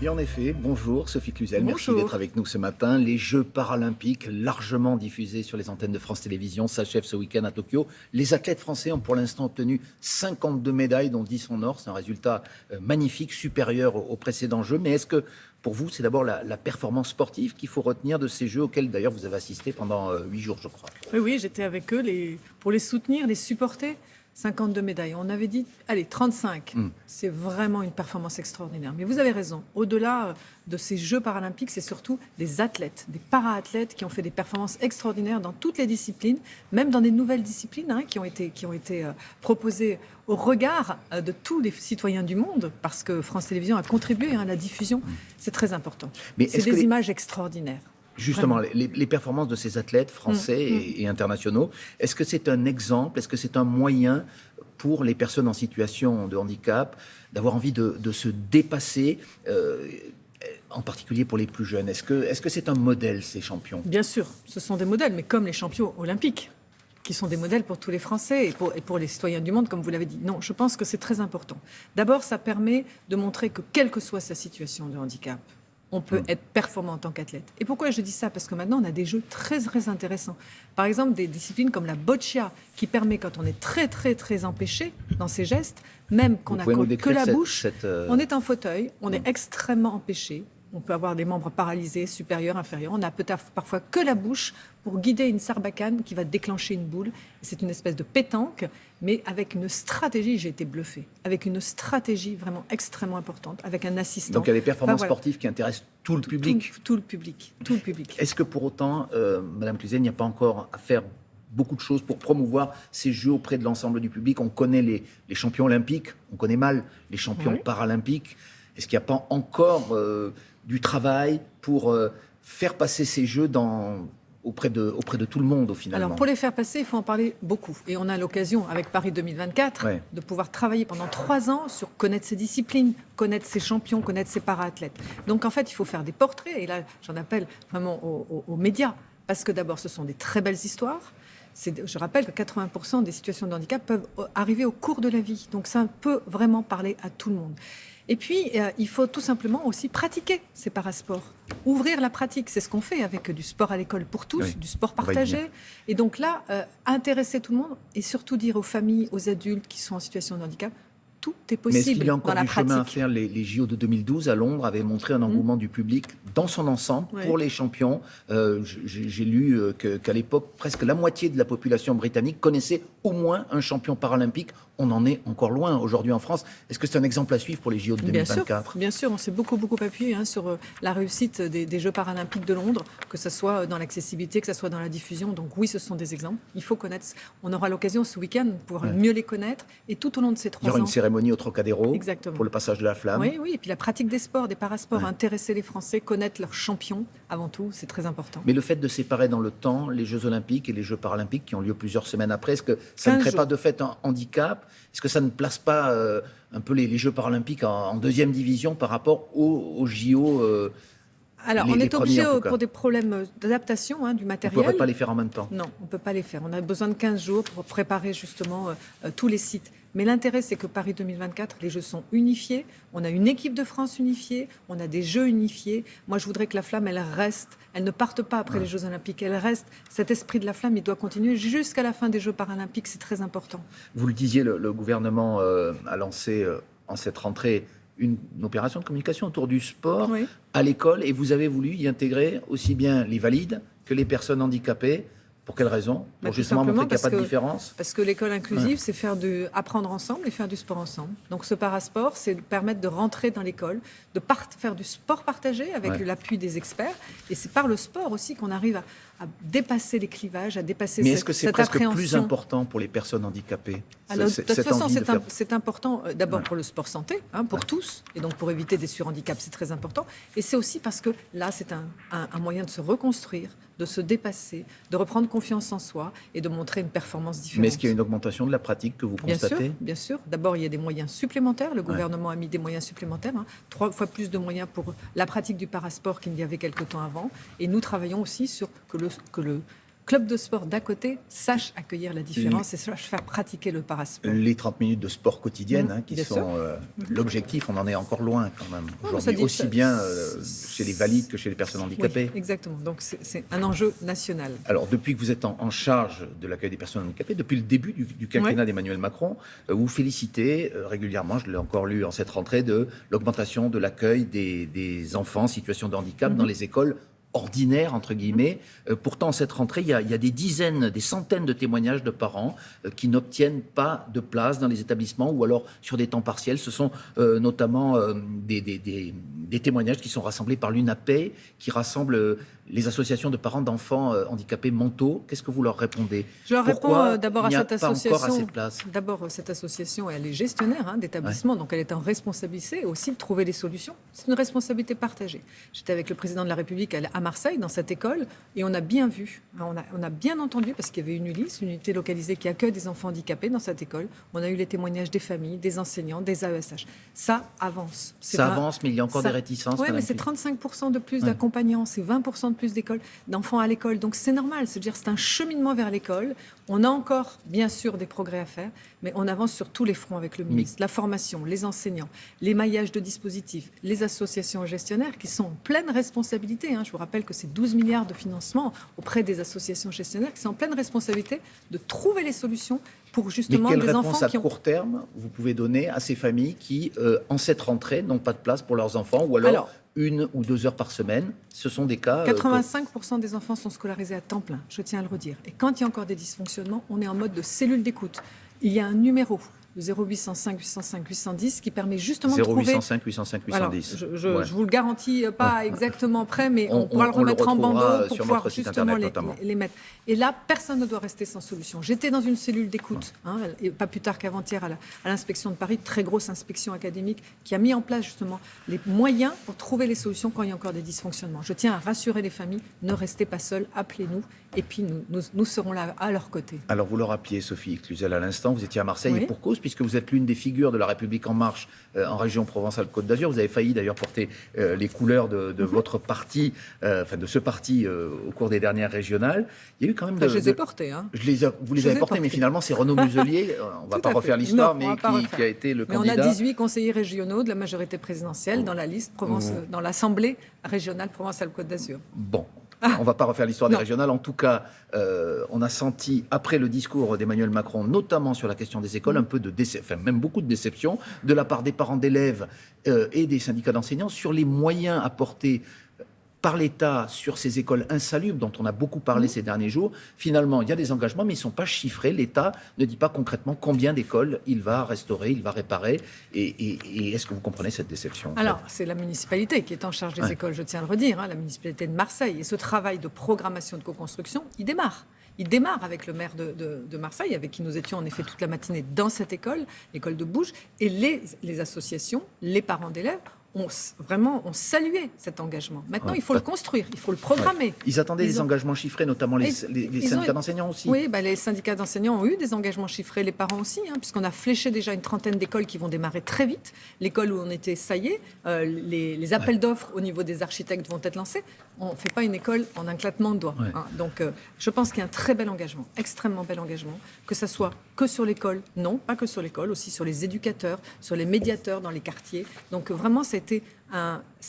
Et en effet, bonjour Sophie Cluzel, merci Bonjour. d'être avec nous ce matin. Les Jeux paralympiques, largement diffusés sur les antennes de France Télévisions, s'achèvent ce week-end à Tokyo. Les athlètes français ont pour l'instant obtenu 52 médailles, dont 10 en or. C'est un résultat magnifique, supérieur aux précédents Jeux. Mais est-ce que pour vous, c'est d'abord la performance sportive qu'il faut retenir de ces Jeux auxquels d'ailleurs vous avez assisté pendant 8 jours, je crois? Oui, j'étais avec eux pour les soutenir, les supporter. 52 médailles. On avait dit, allez, 35. C'est vraiment une performance extraordinaire. Mais vous avez raison. Au-delà de ces Jeux paralympiques, c'est surtout des athlètes, des para-athlètes qui ont fait des performances extraordinaires dans toutes les disciplines, même dans des nouvelles disciplines qui ont été proposées au regard de tous les citoyens du monde, parce que France Télévisions a contribué à la diffusion. C'est très important. Mais c'est des images extraordinaires. Justement, les performances de ces athlètes français et internationaux, est-ce que c'est un exemple, est-ce que c'est un moyen pour les personnes en situation de handicap d'avoir envie de se dépasser, en particulier pour les plus jeunes? Est-ce que c'est un modèle, ces champions? Bien sûr, ce sont des modèles, mais comme les champions olympiques, qui sont des modèles pour tous les Français et pour les citoyens du monde, comme vous l'avez dit. Non, je pense que c'est très important. D'abord, ça permet de montrer que, quelle que soit sa situation de handicap, on peut être performant en tant qu'athlète. Et pourquoi je dis ça? Parce que maintenant, on a des jeux très, très intéressants. Par exemple, des disciplines comme la boccia, qui permet, quand on est très, très, très empêché dans ses gestes, même qu'on n'a que la bouche, on est en fauteuil, on est extrêmement empêché. On peut avoir des membres paralysés, supérieurs, inférieurs. On n'a peut-être parfois que la bouche pour guider une sarbacane qui va déclencher une boule. C'est une espèce de pétanque, mais avec une stratégie, j'ai été bluffée, avec une stratégie vraiment extrêmement importante, avec un assistant. Donc il y a des performances sportives qui intéressent tout le public. Tout le public. Est-ce que pour autant, Madame Cluzel, il n'y a pas encore à faire beaucoup de choses pour promouvoir ces Jeux auprès de l'ensemble du public? On connaît les champions olympiques, on connaît mal les champions paralympiques. Est-ce qu'il n'y a pas encore du travail pour faire passer ces Jeux auprès de tout le monde, finalement? Alors, pour les faire passer, il faut en parler beaucoup. Et on a l'occasion, avec Paris 2024, de pouvoir travailler pendant 3 ans sur connaître ces disciplines, connaître ces champions, connaître ces para-athlètes. Donc, en fait, il faut faire des portraits. Et là, j'en appelle vraiment aux médias. Parce que d'abord, ce sont des très belles histoires. Je rappelle que 80% des situations de handicap peuvent arriver au cours de la vie. Donc, ça peut vraiment parler à tout le monde. Et puis, il faut tout simplement aussi pratiquer ces parasports. Ouvrir la pratique, c'est ce qu'on fait avec du sport à l'école pour tous, du sport partagé. Et donc là, intéresser tout le monde et surtout dire aux familles, aux adultes qui sont en situation de handicap, tout est possible. Mais est-ce qu'il y a encore du chemin à pratique. faire? Les JO de 2012 à Londres avaient montré un engouement du public dans son ensemble pour les champions. J'ai lu qu'à l'époque, presque la moitié de la population britannique connaissait au moins un champion paralympique. On en est encore loin aujourd'hui en France. Est-ce que c'est un exemple à suivre pour les JO de 2024? Bien sûr, on s'est beaucoup appuyé sur la réussite des Jeux paralympiques de Londres, que ce soit dans l'accessibilité, que ce soit dans la diffusion. Donc oui, ce sont des exemples. Il faut connaître. On aura l'occasion ce week-end de pouvoir mieux les connaître. Et tout au long de ces 3 ans... Il y aura une cérémonie au Trocadéro. Exactement. Pour le passage de la flamme. Oui, et puis la pratique des sports, des parasports, intéresser les Français, connaître leurs champions, avant tout, c'est très important. Mais le fait de séparer dans le temps les Jeux olympiques et les Jeux paralympiques qui ont lieu plusieurs semaines après, est-ce que ça ne crée pas de fait un handicap? Est-ce que ça ne place pas un peu les Jeux paralympiques en deuxième division par rapport aux JO Alors, on est obligé, pour des problèmes d'adaptation du matériel. On ne pourrait pas les faire en même temps? Non, on ne peut pas les faire. On a besoin de 15 jours pour préparer justement tous les sites. Mais l'intérêt, c'est que Paris 2024, les Jeux sont unifiés. On a une équipe de France unifiée. On a des Jeux unifiés. Moi, je voudrais que la flamme, elle reste. Elle ne parte pas après les Jeux Olympiques. Elle reste. Cet esprit de la flamme, il doit continuer jusqu'à la fin des Jeux Paralympiques. C'est très important. Vous le disiez, le gouvernement a lancé en cette rentrée une opération de communication autour du sport à l'école. Et vous avez voulu y intégrer aussi bien les valides que les personnes handicapées. Pour quelle raison? Pour justement montrer qu'il n'y a pas de différence? Parce que l'école inclusive, c'est apprendre ensemble et faire du sport ensemble. Donc ce parasport, c'est permettre de rentrer dans l'école, de faire du sport partagé avec l'appui des experts. Et c'est par le sport aussi qu'on arrive à dépasser les clivages, à dépasser cette appréhension. Mais est-ce que c'est presque plus important pour les personnes handicapées? Alors, de toute façon, c'est important d'abord pour le sport santé, pour tous, et donc pour éviter des surhandicaps, c'est très important. Et c'est aussi parce que là, c'est un moyen de se reconstruire, de se dépasser, de reprendre confiance en soi et de montrer une performance différente. Mais est-ce qu'il y a une augmentation de la pratique que vous constatez? Bien sûr. D'abord, il y a des moyens supplémentaires. Le gouvernement a mis des moyens supplémentaires, 3 fois plus de moyens pour la pratique du parasport qu'il n'y avait quelque temps avant. Et nous travaillons aussi sur que club de sport d'à côté sache accueillir la différence et sache faire pratiquer le parasport. Les 30 minutes de sport quotidienne qui bien sont l'objectif, on en est encore loin quand même. Aujourd'hui, dit, aussi bien chez les valides que chez les personnes handicapées. Oui, exactement, donc c'est un enjeu national. Alors, depuis que vous êtes en charge de l'accueil des personnes handicapées, depuis le début du quinquennat d'Emmanuel Macron, vous félicitez régulièrement, je l'ai encore lu en cette rentrée, de l'augmentation de l'accueil des enfants en situation de handicap dans les écoles ordinaire, entre guillemets. Pourtant, cette rentrée, il y a des dizaines, des centaines de témoignages de parents qui n'obtiennent pas de place dans les établissements ou alors sur des temps partiels. Ce sont notamment des témoignages qui sont rassemblés par l'UNAPEI, qui rassemble les associations de parents d'enfants handicapés mentaux. Qu'est-ce que vous leur répondez? Je leur réponds d'abord à cette association. D'abord, cette association, elle est gestionnaire d'établissements, donc elle est en responsabilité aussi de trouver des solutions. C'est une responsabilité partagée. J'étais avec le président de la République à Marseille, dans cette école, et on a bien vu, on a bien entendu, parce qu'il y avait une ULIS, une unité localisée qui accueille des enfants handicapés dans cette école. On a eu les témoignages des familles, des enseignants, des AESH. Ça avance. Ça avance, mais il y a encore des réticences. Oui, mais c'est 35% de plus d'accompagnants, c'est 20% de plus d'enfants à l'école. Donc c'est normal, c'est-à-dire c'est un cheminement vers l'école. On a encore, bien sûr, des progrès à faire, mais on avance sur tous les fronts avec le ministre. La formation, les enseignants, l'émaillage de dispositifs, les associations gestionnaires qui sont en pleine responsabilité. Je vous rappelle que c'est 12 milliards de financement auprès des associations gestionnaires qui sont en pleine responsabilité de trouver les solutions pour justement des enfants qui ont... Mais quelle réponse à court terme vous pouvez donner à ces familles qui, en cette rentrée, n'ont pas de place pour leurs enfants ou alors 1 ou 2 heures par semaine? Ce sont des cas... 85% des enfants sont scolarisés à temps plein, je tiens à le redire. Et quand il y a encore des dysfonctionnements, on est en mode de cellule d'écoute. Il y a un numéro, le 0805 805 810, qui permet justement de trouver... 0805 805 810. Alors, je vous le garantis pas exactement près, mais on pourra le remettre en bandeau pour pouvoir justement les mettre. Et là, personne ne doit rester sans solution. J'étais dans une cellule d'écoute, et pas plus tard qu'avant-hier à l'inspection de Paris, très grosse inspection académique, qui a mis en place justement les moyens pour trouver les solutions quand il y a encore des dysfonctionnements. Je tiens à rassurer les familles, ne restez pas seuls, appelez-nous, et puis nous serons là à leur côté. Alors vous le rappeliez, Sophie Cluzel, à l'instant, vous étiez à Marseille, et pour cause, puisque vous êtes l'une des figures de La République En Marche en région Provence-Alpes-Côte d'Azur. Vous avez failli d'ailleurs porter les couleurs de votre parti, de ce parti au cours des dernières régionales. Il y a eu quand même... je les ai portés. Vous les avez portés, mais finalement c'est Renaud Muselier, on ne va pas refaire l'histoire, mais qui a été le candidat. Mais on a 18 conseillers régionaux de la majorité présidentielle dans la liste dans l'Assemblée régionale Provence-Alpes-Côte d'Azur. Bon. On ne va pas refaire l'histoire des régionales. En tout cas, on a senti, après le discours d'Emmanuel Macron, notamment sur la question des écoles, un peu de déception, même beaucoup de déception, de la part des parents d'élèves et des syndicats d'enseignants sur les moyens apportés par l'État sur ces écoles insalubres dont on a beaucoup parlé ces derniers jours. Finalement, il y a des engagements, mais ils ne sont pas chiffrés. L'État ne dit pas concrètement combien d'écoles il va restaurer, il va réparer. Et est-ce que vous comprenez cette déception? Alors, c'est la municipalité qui est en charge des écoles, je tiens à le redire, la municipalité de Marseille. Et ce travail de programmation de co-construction, il démarre. Il démarre avec le maire de Marseille, avec qui nous étions en effet toute la matinée dans cette école, l'école de Bouges, et les associations, les parents d'élèves ont salué cet engagement. Maintenant, il faut le construire, il faut le programmer. Ouais. Ils attendaient des engagements chiffrés, notamment les syndicats d'enseignants aussi. Oui, les syndicats d'enseignants ont eu des engagements chiffrés, les parents aussi, puisqu'on a fléché déjà une trentaine d'écoles qui vont démarrer très vite. L'école où on était, ça y est, les appels d'offres au niveau des architectes vont être lancés. On ne fait pas une école en un claquement de doigts. Donc, je pense qu'il y a un très bel engagement, extrêmement bel engagement, que ça soit que sur l'école, non, pas que sur l'école, aussi sur les éducateurs, sur les médiateurs dans les quartiers. Donc, vraiment, c'est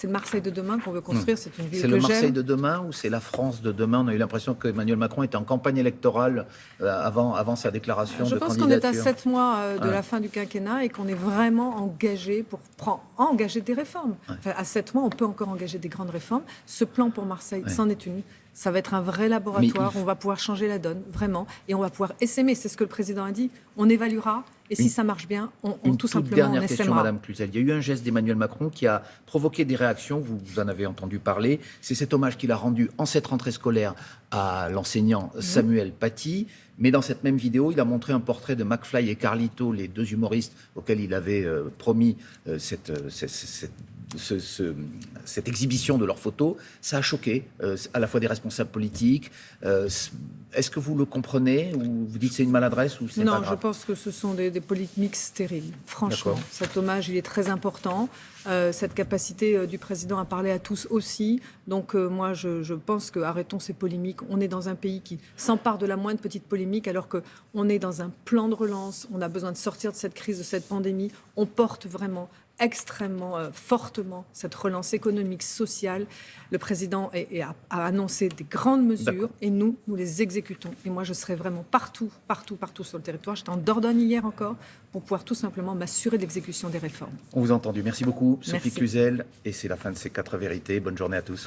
le Marseille de demain qu'on veut construire. C'est une ville que j'aime. C'est le Marseille de demain ou c'est la France de demain? On a eu l'impression qu'Emmanuel Macron était en campagne électorale avant sa déclaration de candidature. Je pense qu'on est à 7 mois de la fin du quinquennat et qu'on est vraiment engagé pour engager des réformes. À 7 mois, on peut encore engager des grandes réformes. Ce plan pour Marseille, c'en est une. Ça va être un vrai laboratoire, on va pouvoir changer la donne, vraiment, et on va pouvoir essaimer. C'est ce que le président a dit. On évaluera, et si ça marche bien, on tout simplement dernière on question, Madame Cluzel. Il y a eu un geste d'Emmanuel Macron qui a provoqué des réactions, vous en avez entendu parler. C'est cet hommage qu'il a rendu en cette rentrée scolaire à l'enseignant Samuel Paty. Mais dans cette même vidéo, il a montré un portrait de McFly et Carlito, les deux humoristes auxquels il avait promis cette cette exhibition de leurs photos, ça a choqué à la fois des responsables politiques. Est-ce que vous le comprenez ou vous dites que c'est une maladresse ou c'est pas Non, grave? je pense que ce sont des polémiques stériles. Franchement, D'accord. cet hommage, il est très important. Cette capacité du président à parler à tous aussi. Donc moi, je pense que arrêtons ces polémiques. On est dans un pays qui s'empare de la moindre petite polémique alors qu'on est dans un plan de relance. On a besoin de sortir de cette crise, de cette pandémie. On porte vraiment extrêmement fortement cette relance économique, sociale. Le président a annoncé des grandes mesures et nous les exécutons. Et moi, je serai vraiment partout sur le territoire. J'étais en Dordogne hier encore pour pouvoir tout simplement m'assurer de l'exécution des réformes. On vous a entendu. Merci beaucoup, Sophie Merci. Cluzel. Et c'est la fin de ces 4 vérités. Bonne journée à tous.